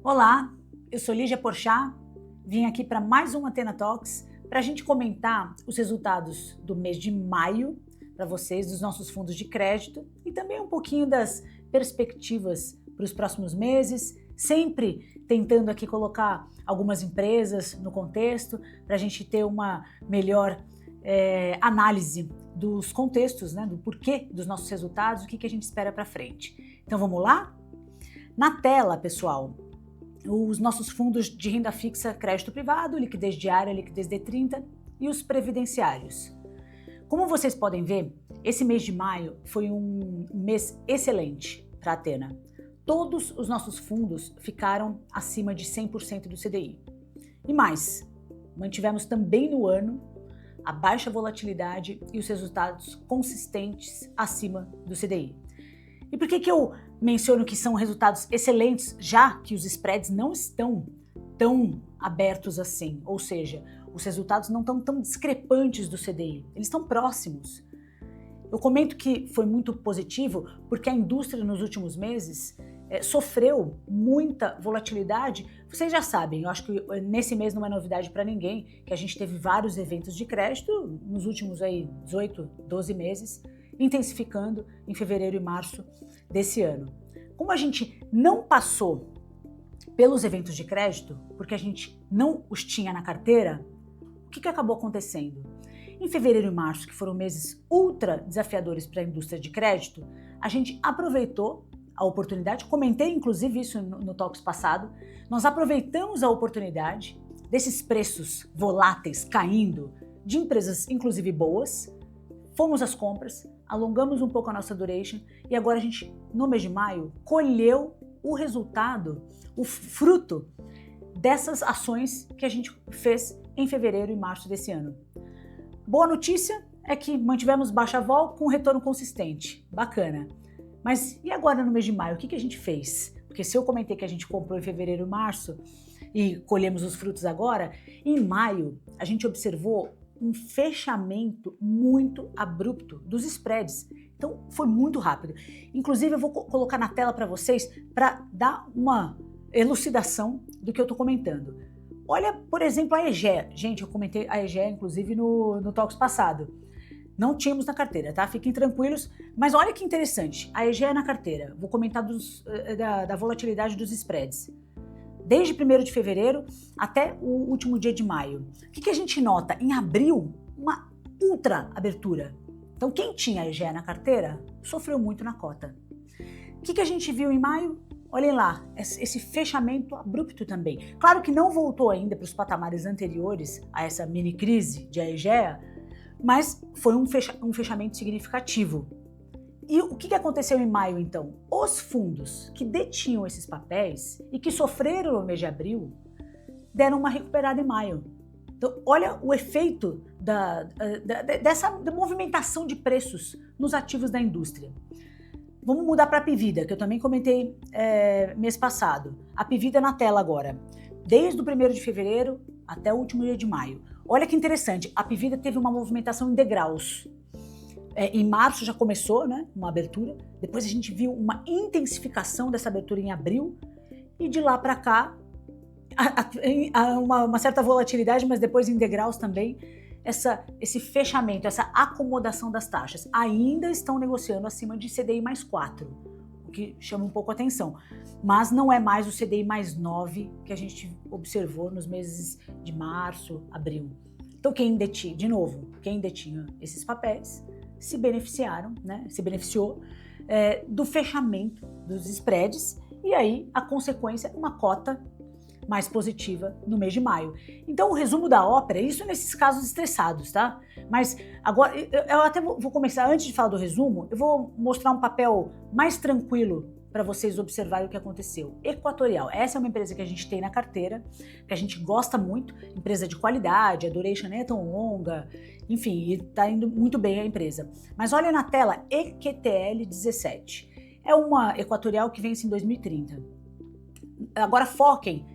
Olá, eu sou Lígia Porchat, vim aqui para mais um Athena Talks para a gente comentar os resultados do mês de maio para vocês, dos nossos fundos de crédito e também um pouquinho das perspectivas para os próximos meses, sempre tentando aqui colocar algumas empresas no contexto para a gente ter uma melhor análise dos contextos, né, do porquê dos nossos resultados, o que a gente espera para frente. Então vamos lá? Na tela, pessoal, os nossos fundos de renda fixa, crédito privado, liquidez diária, liquidez D30 e os previdenciários. Como vocês podem ver, esse mês de maio foi um mês excelente para a Athena. Todos os nossos fundos ficaram acima de 100% do CDI. E mais, mantivemos também no ano a baixa volatilidade e os resultados consistentes acima do CDI. E por que eu menciono que são resultados excelentes, já que os spreads não estão tão abertos assim? Ou seja, os resultados não estão tão discrepantes do CDI, eles estão próximos. Eu comento que foi muito positivo porque a indústria nos últimos meses sofreu muita volatilidade. Vocês já sabem, eu acho que nesse mês não é novidade para ninguém, que a gente teve vários eventos de crédito nos últimos 18, 12 meses, intensificando em fevereiro e março desse ano. Como a gente não passou pelos eventos de crédito, porque a gente não os tinha na carteira, o que acabou acontecendo? Em fevereiro e março, que foram meses ultra desafiadores para a indústria de crédito, a gente aproveitou a oportunidade, comentei inclusive isso no Talks passado, nós aproveitamos a oportunidade desses preços voláteis caindo, de empresas inclusive boas, fomos às compras, alongamos um pouco a nossa duration e agora a gente, no mês de maio, colheu o resultado, o fruto dessas ações que a gente fez em fevereiro e março desse ano. Boa notícia é que mantivemos baixa vol com retorno consistente, bacana. Mas e agora no mês de maio, o que a gente fez? Porque se eu comentei que a gente comprou em fevereiro e março e colhemos os frutos agora, em maio a gente observou um fechamento muito abrupto dos spreads. Então foi muito rápido. Inclusive eu vou colocar na tela para vocês para dar uma elucidação do que eu estou comentando. Olha, por exemplo, a Egea. Gente, eu comentei a Egea inclusive no Talks passado. Não tínhamos na carteira, tá? Fiquem tranquilos. Mas olha que interessante, a Egea na carteira. Vou comentar da volatilidade dos spreads. Desde 1º de fevereiro até o último dia de maio. O que a gente nota? Em abril, uma ultra abertura. Então, quem tinha a Egea na carteira sofreu muito na cota. O que a gente viu em maio? Olhem lá, esse fechamento abrupto também. Claro que não voltou ainda para os patamares anteriores a essa mini crise de Egea, mas foi um fechamento significativo. E o que aconteceu em maio, então? Os fundos que detinham esses papéis e que sofreram no mês de abril deram uma recuperada em maio. Então, olha o efeito dessa movimentação de preços nos ativos da indústria. Vamos mudar para a Apivida, que eu também comentei mês passado. A Apivida na tela agora. Desde o 1º de fevereiro até o último dia de maio. Olha que interessante, a Apivida teve uma movimentação em degraus. Em março já começou, né, uma abertura, depois a gente viu uma intensificação dessa abertura em abril e de lá para cá uma certa volatilidade, mas depois em degraus também, esse fechamento, essa acomodação das taxas. Ainda estão negociando acima de CDI mais 4, o que chama um pouco a atenção, mas não é mais o CDI mais 9 que a gente observou nos meses de março, abril. Então quem detinha esses papéis se beneficiou do fechamento dos spreads e aí a consequência, uma cota mais positiva no mês de maio. Então o resumo da ópera, isso nesses casos estressados, tá? Mas agora, eu até vou começar, antes de falar do resumo, eu vou mostrar um papel mais tranquilo para vocês observarem o que aconteceu. Equatorial, essa é uma empresa que a gente tem na carteira, que a gente gosta muito, empresa de qualidade, a duration nem é tão longa, enfim, está indo muito bem a empresa. Mas olha na tela, EQTL 17. É uma Equatorial que vence em 2030. Agora foquem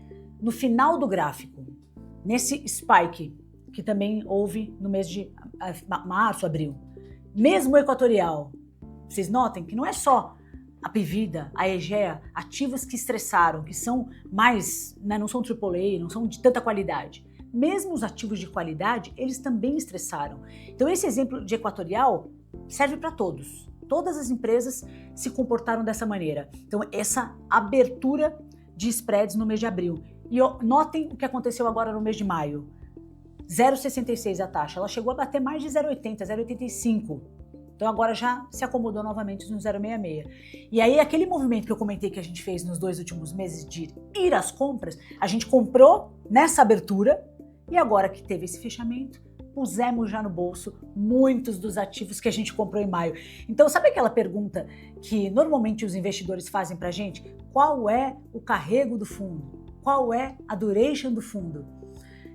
no final do gráfico, nesse spike que também houve no mês de março, abril. Mesmo Equatorial, vocês notem que não é só a Pvida, a Egea, ativos que estressaram, que são mais, né, não são AAA, não são de tanta qualidade. Mesmo os ativos de qualidade, eles também estressaram. Então esse exemplo de Equatorial serve para todos. Todas as empresas se comportaram dessa maneira. Então essa abertura de spreads no mês de abril. E notem o que aconteceu agora no mês de maio. 0,66 a taxa, ela chegou a bater mais de 0,80, 0,85. Então agora já se acomodou novamente no 0,66. E aí aquele movimento que eu comentei que a gente fez nos 2 últimos meses de ir às compras, a gente comprou nessa abertura e agora que teve esse fechamento, pusemos já no bolso muitos dos ativos que a gente comprou em maio. Então sabe aquela pergunta que normalmente os investidores fazem pra gente? Qual é o carrego do fundo? Qual é a duration do fundo?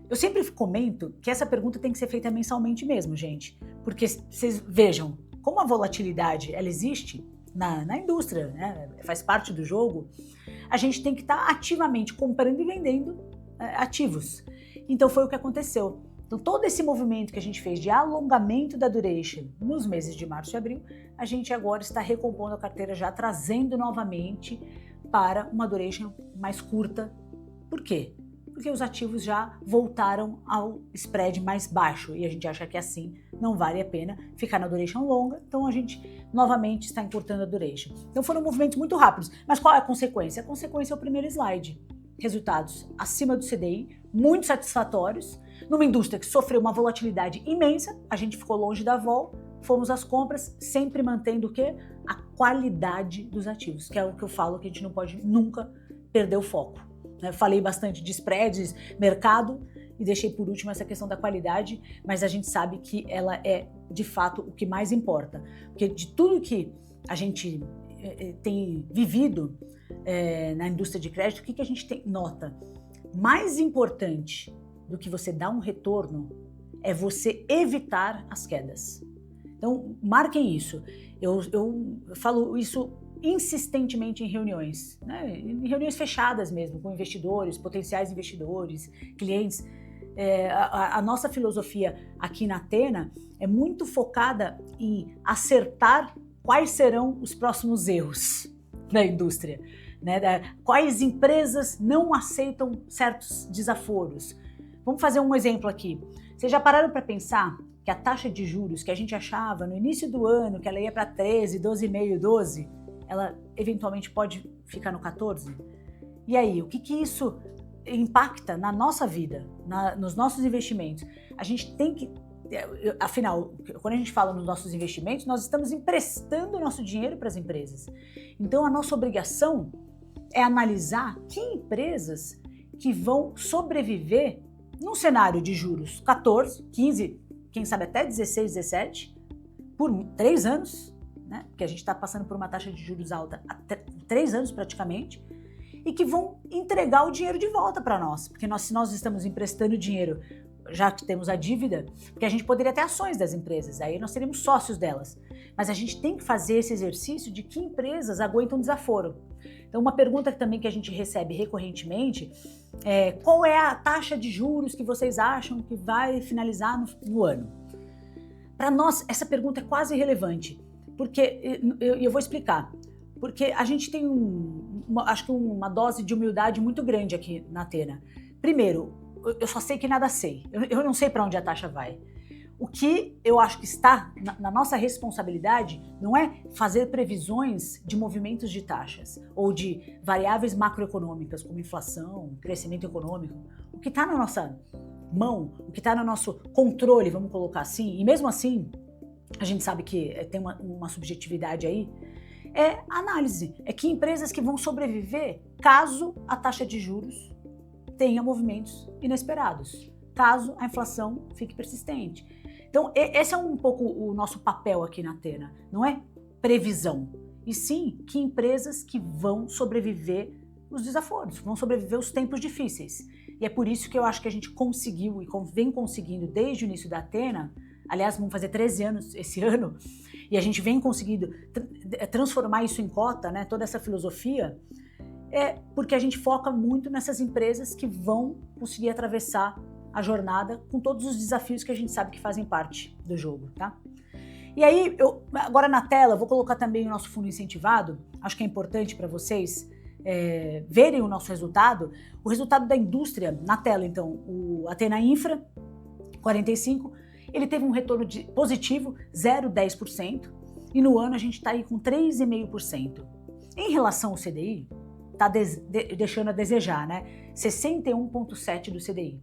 Eu sempre comento que essa pergunta tem que ser feita mensalmente mesmo, gente. Porque vocês vejam, como a volatilidade ela existe na indústria, né? Faz parte do jogo, a gente tem que estar ativamente comprando e vendendo ativos. Então foi o que aconteceu. Então todo esse movimento que a gente fez de alongamento da duration nos meses de março e abril, a gente agora está recompondo a carteira, já trazendo novamente para uma duration mais curta. Por quê? Porque os ativos já voltaram ao spread mais baixo e a gente acha que assim não vale a pena ficar na duration longa, então a gente novamente está encurtando a duration. Então foram movimentos muito rápidos, mas qual é a consequência? A consequência é o primeiro slide. Resultados acima do CDI, muito satisfatórios, numa indústria que sofreu uma volatilidade imensa, a gente ficou longe da vol, fomos às compras, sempre mantendo o quê? A qualidade dos ativos, que é o que eu falo que a gente não pode nunca perder o foco. Falei bastante de spreads, mercado e deixei por último essa questão da qualidade, mas a gente sabe que ela é de fato o que mais importa, porque de tudo que a gente tem vivido na indústria de crédito, o que a gente nota? Mais importante do que você dar um retorno é você evitar as quedas. Então marquem isso, eu falo isso insistentemente em reuniões, né? Em reuniões fechadas mesmo, com investidores, potenciais investidores, clientes. A nossa filosofia aqui na Athena é muito focada em acertar quais serão os próximos erros da indústria, né? Quais empresas não aceitam certos desaforos. Vamos fazer um exemplo aqui. Vocês já pararam para pensar que a taxa de juros que a gente achava no início do ano, que ela ia para 13, 12,5, 12, ela eventualmente pode ficar no 14? E aí, o que isso impacta na nossa vida, nos nossos investimentos? A gente tem que, afinal, quando a gente fala nos nossos investimentos, nós estamos emprestando o nosso dinheiro para as empresas. Então, a nossa obrigação é analisar que empresas que vão sobreviver num cenário de juros 14, 15, quem sabe até 16, 17, por 3 anos, né? Porque a gente está passando por uma taxa de juros alta há 3 anos praticamente, e que vão entregar o dinheiro de volta para nós. Porque se nós estamos emprestando dinheiro, já que temos a dívida, porque a gente poderia ter ações das empresas, aí nós seríamos sócios delas. Mas a gente tem que fazer esse exercício de que empresas aguentam desaforo. Então uma pergunta também que a gente recebe recorrentemente é: qual é a taxa de juros que vocês acham que vai finalizar no ano? Para nós, essa pergunta é quase irrelevante, porque eu vou explicar. Porque a gente tem acho que uma dose de humildade muito grande aqui na Athena. Primeiro, eu só sei que nada sei. Eu não sei para onde a taxa vai. O que eu acho que está na nossa responsabilidade não é fazer previsões de movimentos de taxas ou de variáveis macroeconômicas como inflação, crescimento econômico. O que está na nossa mão, o que está no nosso controle, vamos colocar assim, e mesmo assim a gente sabe que tem uma subjetividade aí, é análise. É que empresas que vão sobreviver caso a taxa de juros tenha movimentos inesperados, caso a inflação fique persistente. Então, esse é um pouco o nosso papel aqui na Athena. Não é previsão, e sim que empresas que vão sobreviver os desaforos, vão sobreviver os tempos difíceis. E é por isso que eu acho que a gente conseguiu e vem conseguindo desde o início da Athena. Aliás, vamos fazer 13 anos esse ano, e a gente vem conseguindo transformar isso em cota, né, toda essa filosofia, porque a gente foca muito nessas empresas que vão conseguir atravessar a jornada com todos os desafios que a gente sabe que fazem parte do jogo, tá? E aí, agora na tela, eu vou colocar também o nosso fundo incentivado, acho que é importante para vocês verem o nosso resultado. O resultado da indústria, na tela então, o Athena Infra, 45, ele teve um retorno positivo, 0,10%, e no ano a gente está aí com 3,5%. Em relação ao CDI, está deixando a desejar, né? 61,7% do CDI.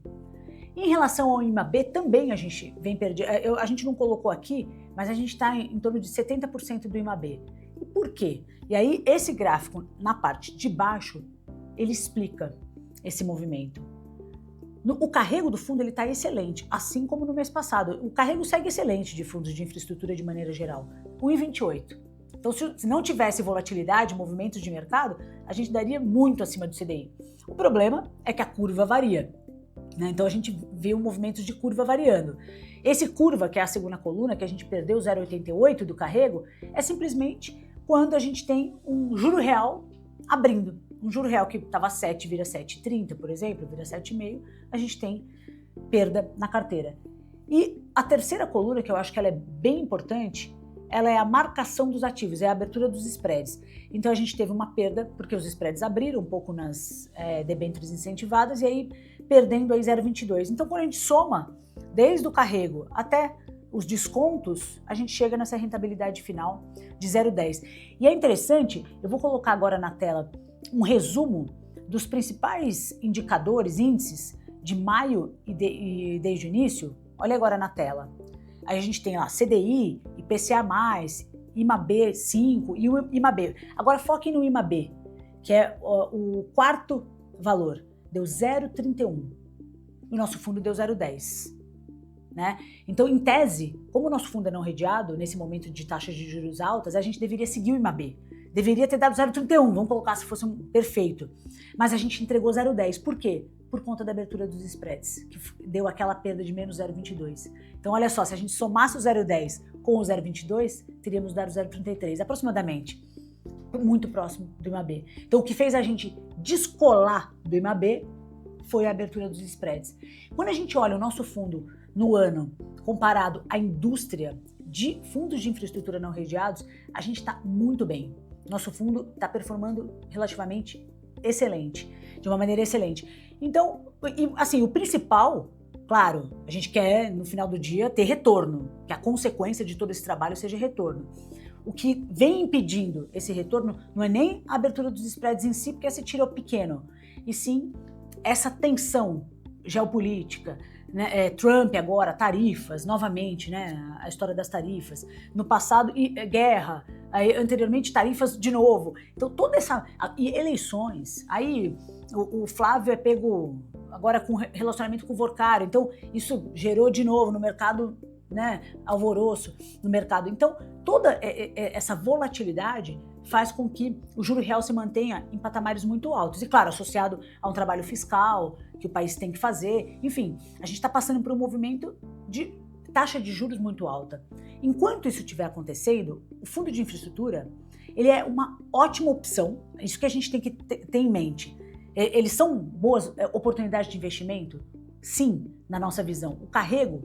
Em relação ao IMAB, também a gente vem perdendo. A gente não colocou aqui, mas a gente está em torno de 70% do IMAB. E por quê? E aí, esse gráfico, na parte de baixo, ele explica esse movimento. O carrego do fundo está excelente, assim como no mês passado. O carrego segue excelente de fundos de infraestrutura de maneira geral, 1,28. Então, se não tivesse volatilidade, movimentos de mercado, a gente daria muito acima do CDI. O problema é que a curva varia, né? Então, a gente vê um movimento de curva variando. Esse curva, que é a segunda coluna, que a gente perdeu 0,88 do carrego, é simplesmente quando a gente tem um juro real abrindo. Um juro real que estava 7 vira 7,30, por exemplo, vira 7,5, a gente tem perda na carteira. E a terceira coluna, que eu acho que ela é bem importante, ela é a marcação dos ativos, é a abertura dos spreads. Então a gente teve uma perda, porque os spreads abriram um pouco nas debêntures incentivadas, e aí perdendo aí 0,22. Então quando a gente soma, desde o carrego até os descontos, a gente chega nessa rentabilidade final de 0,10. E é interessante, eu vou colocar agora na tela um resumo dos principais indicadores, índices de maio e desde o início. Olha agora na tela. Aí a gente tem lá CDI, IPCA+, IMAB 5 e o IMAB. Agora foquem no IMAB, que é o quarto valor, deu 0,31. O nosso fundo deu 0,10. Né? Então, em tese, como o nosso fundo é não redeado, nesse momento de taxas de juros altas, a gente deveria seguir o IMAB. Deveria ter dado 0,31, vamos colocar se fosse um perfeito. Mas a gente entregou 0,10. Por quê? Por conta da abertura dos spreads, que deu aquela perda de menos 0,22. Então, olha só, se a gente somasse o 0,10 com o 0,22, teríamos dado 0,33, aproximadamente. Muito próximo do IMAB. Então, o que fez a gente descolar do IMAB foi a abertura dos spreads. Quando a gente olha o nosso fundo no ano comparado à indústria de fundos de infraestrutura não redeados, a gente está muito bem. Nosso fundo está performando relativamente excelente, de uma maneira excelente. Então, assim, o principal, claro, a gente quer no final do dia ter retorno, que a consequência de todo esse trabalho seja retorno. O que vem impedindo esse retorno não é nem a abertura dos spreads em si, porque esse tiro é pequeno, e sim essa tensão geopolítica, né? Trump agora, tarifas, novamente, né? A história das tarifas. No passado, guerra, aí, anteriormente tarifas de novo. Então toda essa... E eleições, aí o Flávio é pego agora com relacionamento com o Vorcário, então isso gerou de novo no mercado, né? Alvoroço no mercado. Então toda essa volatilidade faz com que o juro real se mantenha em patamares muito altos. E claro, associado a um trabalho fiscal que o país tem que fazer. Enfim, a gente está passando por um movimento de taxa de juros muito alta. Enquanto isso estiver acontecendo, o fundo de infraestrutura, ele é uma ótima opção. Isso que a gente tem que ter em mente. Eles são boas oportunidades de investimento? Sim, na nossa visão. O carrego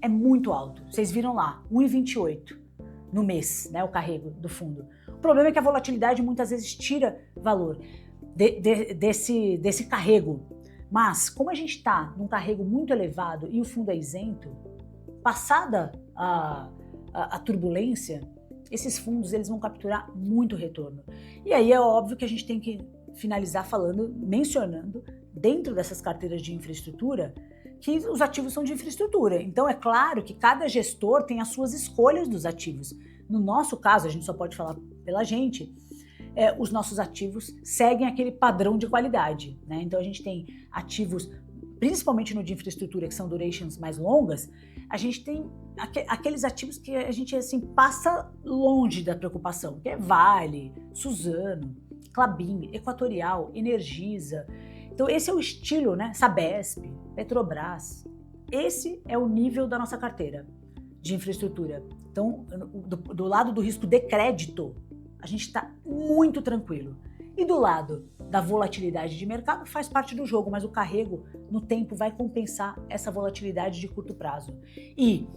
é muito alto. Vocês viram lá, 1,28 no mês, né, o carrego do fundo. O problema é que a volatilidade muitas vezes tira valor desse carrego. Mas, como a gente está num carrego muito elevado e o fundo é isento, passada a turbulência, esses fundos eles vão capturar muito retorno. E aí é óbvio que a gente tem que finalizar mencionando, dentro dessas carteiras de infraestrutura, que os ativos são de infraestrutura. Então é claro que cada gestor tem as suas escolhas dos ativos. No nosso caso, a gente só pode falar pela gente, os nossos ativos seguem aquele padrão de qualidade, né? Então a gente tem ativos, principalmente no de infraestrutura, que são durations mais longas, a gente tem aqueles ativos que a gente assim, passa longe da preocupação, que é Vale, Suzano, Klabin, Equatorial, Energisa. Então esse é o estilo, né? Sabesp, Petrobras. Esse é o nível da nossa carteira de infraestrutura. Então, do lado do risco de crédito, a gente está muito tranquilo. E do lado da volatilidade de mercado, faz parte do jogo, mas o carrego no tempo vai compensar essa volatilidade de curto prazo. E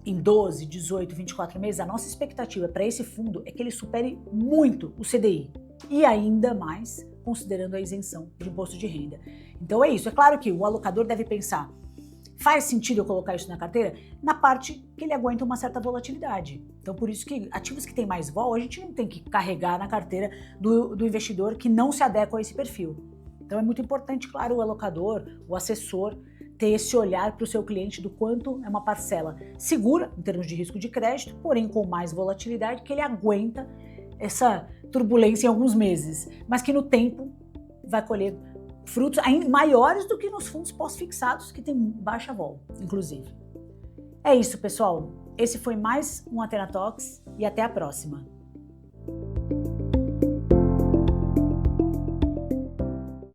em 12, 18, 24 meses, a nossa expectativa para esse fundo é que ele supere muito o CDI e ainda mais considerando a isenção de imposto de renda. Então é isso, é claro que o alocador deve pensar, faz sentido eu colocar isso na carteira? Na parte que ele aguenta uma certa volatilidade. Então por isso que ativos que têm mais vol, a gente não tem que carregar na carteira do investidor que não se adequa a esse perfil. Então é muito importante, claro, o alocador, o assessor, ter esse olhar para o seu cliente do quanto é uma parcela segura em termos de risco de crédito, porém com mais volatilidade, que ele aguenta essa turbulência em alguns meses, mas que no tempo vai colher frutos ainda maiores do que nos fundos pós-fixados, que tem baixa vol, inclusive. É isso, pessoal. Esse foi mais um Athena Talks e até a próxima.